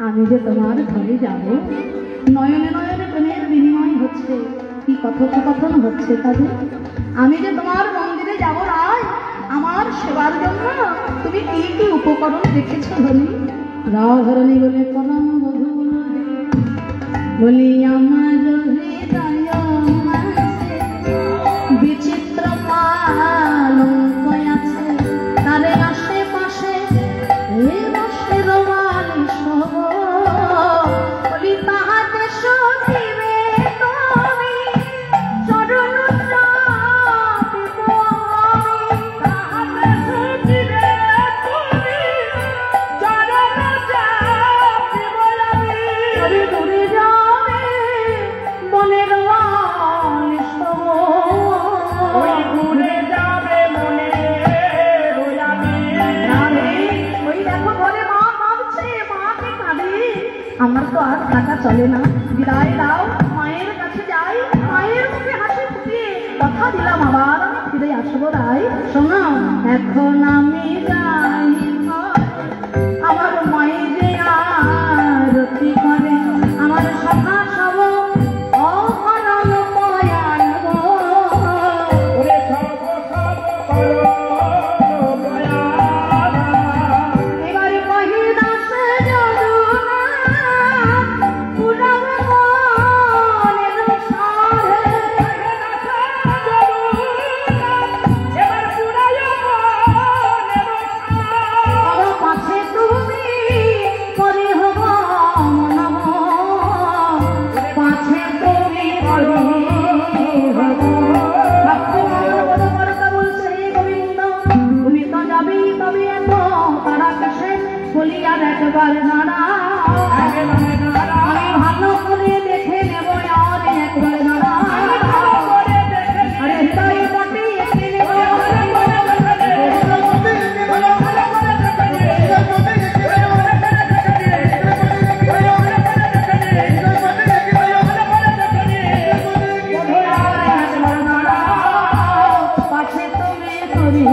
আমি যে তোমার ঘরে যাব, নয়নে নয়নে প্রেমের বিনিময় হচ্ছে, কি কথোপকথন হচ্ছে তাদের। আমি যে তোমার মন্দিরে যাব রায়, আমার সেবার জন্য তুমি কি কি উপকরণ রেখেছ বলি। রাও ধরণী বলে কলম বধু বলি আমার বিচিত্র পালঙ্ক আছে, তারে আশেপাশে বলি তাহাতে সখিবে তুমি চরণ চাপিব আমি, তাহাতে সখিবে তুমি চরণ চাপিব আমি। দূরে যাবে মনের ঘুরে যাবে মনে ওই দেখো ঘরে মা কাঁদছে, মাকে কাঁদে। আমার তো আর থাকা চলে না, বিদায় দাও, মায়ের কাছে যাই, মায়ের মুখে হাসি ফুটিয়ে কথা দিলাম আবার আমি ফিরে আসবো রায়। শোনো এখন আমি যাই, আমার মায়ের যে আরতি করে, আমার সখা সব অহরণ পয়ানব, এবার কহি দাস যদুনা পুরাব মনের সাধে, আমার পাশে তুমি করে হব মনব, পাছে তুমি করে হব বলছে গোবিন্দ, তুমি তো যাবেই, তবে এত তারা কিসে বলি আর একবার নাড়া, আমি ভালো করে দেখে নেব আর একবার নাড়া, আরে হৃদয় বটে এসে নেব পাশে তুমি করি